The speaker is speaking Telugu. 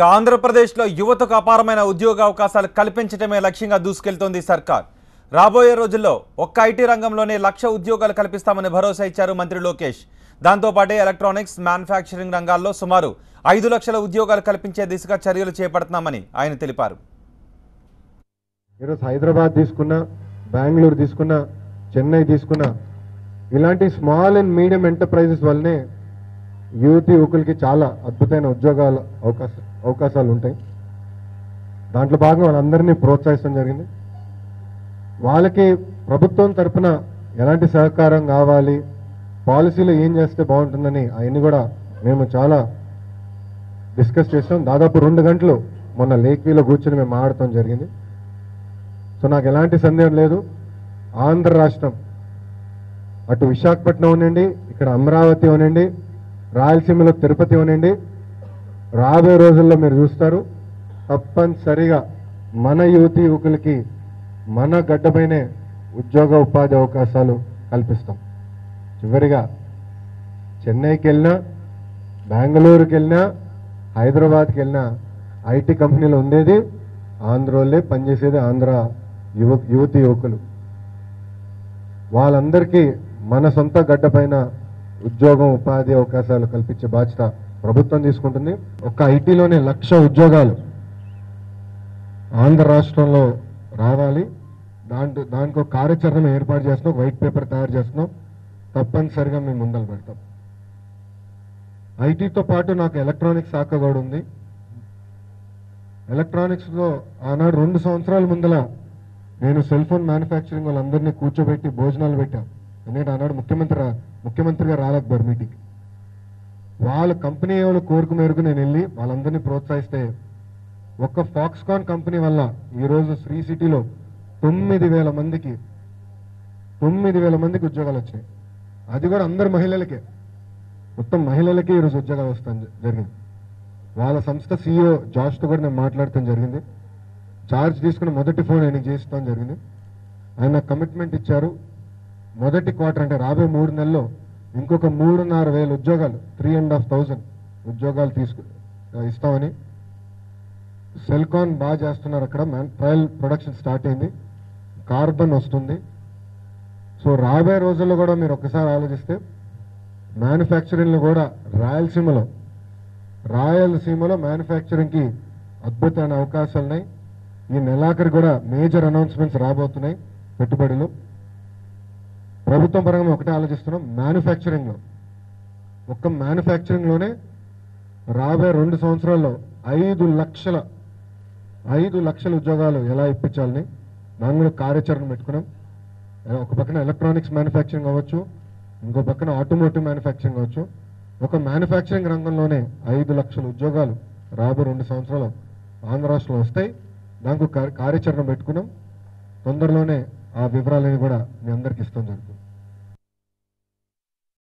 ఆంధ్రప్రదేశ్లో యువతకు అపారమైన ఉద్యోగ అవకాశాలు కల్పించడమే లక్ష్యంగా దూసుకెళ్తోంది సర్కార్. రాబోయే రోజుల్లో ఒక్క ఐటీ రంగంలోనే 1,00,000 ఉద్యోగాలు కల్పిస్తామని భరోసా ఇచ్చారు మంత్రి లోకేష్. దాంతోపాటే ఎలక్ట్రానిక్స్, మ్యానుఫ్యాక్చరింగ్ రంగాల్లో సుమారు 5 లక్షల ఉద్యోగాలు కల్పించే దిశగా చర్యలు చేపడుతున్నామని ఆయన తెలిపారు. ఈరోజు హైదరాబాద్ తీసుకున్నా, బెంగళూరు తీసుకున్నా, చెన్నై తీసుకున్నా, ఇలాంటి స్మాల్ అండ్ మీడియం ఎంటర్ప్రైజెస్ వల్లనే యువకులకి చాలా అద్భుతమైన ఉద్యోగాల అవకాశాలు ఉంటాయి. దాంట్లో భాగంగా వాళ్ళందరినీ ప్రోత్సహించడం జరిగింది. వాళ్ళకి ప్రభుత్వం తరఫున ఎలాంటి సహకారం కావాలి, పాలసీలు ఏం చేస్తే బాగుంటుందని అవన్నీ కూడా మేము చాలా డిస్కస్ చేస్తాం. దాదాపు 2 గంటలు మొన్న లేక్వీలో కూర్చొని మేము మాట్లాడటం జరిగింది. సో నాకు ఎలాంటి సందేహం లేదు, ఆంధ్ర రాష్ట్రం అటు విశాఖపట్నం ఉనండి, ఇక్కడ అమరావతి ఉనండి, రాయలసీమలో తిరుపతి ఉనండి, రాబోయే రోజుల్లో మీరు చూస్తారు తప్పనిసరిగా మన యువకులకి మన గడ్డపైనే ఉద్యోగ ఉపాధి అవకాశాలు కల్పిస్తాం. చివరిగా చెన్నైకి వెళ్ళినా, బెంగళూరుకి వెళ్ళినా, హైదరాబాద్కి వెళ్ళినా ఐటీ కంపెనీలు ఉండేది ఆంధ్రోళ్ళే, పనిచేసేది ఆంధ్ర యువకులు. వాళ్ళందరికీ మన సొంత గడ్డపైన ఉద్యోగం ఉపాధి అవకాశాలు కల్పించే బాధ్యత ప్రభుత్వం తీసుకుంటుంది. ఒక్క ఐటీలోనే 1,00,000 ఉద్యోగాలు ఆంధ్ర రాష్ట్రంలో రావాలి. దానికి ఒక కార్యాచరణ ఏర్పాటు చేస్తున్నాం, వైట్ పేపర్ తయారు చేస్తున్నాం. తప్పనిసరిగా మేము ముందలు పెడతాం. ఐటీతో పాటు నాకు ఎలక్ట్రానిక్స్ శాఖ కూడా ఉంది. ఎలక్ట్రానిక్స్లో ఆనాడు 2 సంవత్సరాల ముందల నేను సెల్ ఫోన్ మ్యానుఫ్యాక్చరింగ్ వాళ్ళందరినీ కూర్చోబెట్టి భోజనాలు పెట్టాను. ఎందుకంటే ఆనాడు ముఖ్యమంత్రిగా రాలేకపోయారు మీటింగ్. వాళ్ళ కంపెనీ వాళ్ళ కోరిక మేరకు నేను వెళ్ళి వాళ్ళందరినీ ప్రోత్సహిస్తే ఒక్క ఫాక్స్కాన్ కంపెనీ వల్ల ఈరోజు శ్రీ సిటీలో 9,000 మందికి ఉద్యోగాలు వచ్చాయి. అది కూడా అందరు మహిళలకే, మొత్తం మహిళలకే ఈరోజు ఉద్యోగాలు వస్తాం జరిగింది. వాళ్ళ సంస్థ CEO జాష్తో కూడా నేను మాట్లాడటం జరిగింది. ఛార్జ్ తీసుకుని మొదటి ఫోన్ ఆయనకి చేస్తాం జరిగింది. ఆయన కమిట్మెంట్ ఇచ్చారు, మొదటి క్వార్టర్ అంటే రాబోయే 3 నెలల్లో ఇంకొక 3,500 ఉద్యోగాలు, 3,500 ఉద్యోగాలు ఇస్తామని. సెల్కాన్ బాగా చేస్తున్నారు, అక్కడ ట్రయల్ ప్రొడక్షన్ స్టార్ట్ అయింది, కార్బన్ వస్తుంది. సో రాబోయే రోజుల్లో కూడా మీరు ఒక్కసారి ఆలోచిస్తే మ్యానుఫ్యాక్చరింగ్లో కూడా రాయలసీమలో మ్యానుఫ్యాక్చరింగ్కి అద్భుతమైన అవకాశాలు ఉన్నాయి. ఈ నెలాఖరు కూడా మేజర్ అనౌన్స్మెంట్స్ రాబోతున్నాయి. పెట్టుబడులు ప్రభుత్వం పరంగా ఒకటే ఆలోచిస్తున్నాం, మ్యానుఫ్యాక్చరింగ్లోనే రాబోయే 2 సంవత్సరాల్లో 5 లక్షల ఉద్యోగాలు ఎలా ఇప్పించాలని దాని కూడా కార్యాచరణ పెట్టుకున్నాం. ఒక పక్కన ఎలక్ట్రానిక్స్ మ్యానుఫ్యాక్చరింగ్ అవ్వచ్చు, ఇంకో పక్కన ఆటోమోటివ్ మ్యానుఫ్యాక్చరింగ్ అవ్వచ్చు. ఒక మ్యానుఫ్యాక్చరింగ్ రంగంలోనే 5 లక్షల ఉద్యోగాలు రాబోయే 2 సంవత్సరాలు ఆంధ్ర రాష్ట్రంలో వస్తాయి. దానికి కార్యాచరణ పెట్టుకున్నాం. తొందరలోనే ఆ వివరాలని కూడా మీ అందరికి ఇస్తాం జరుగుతుంది.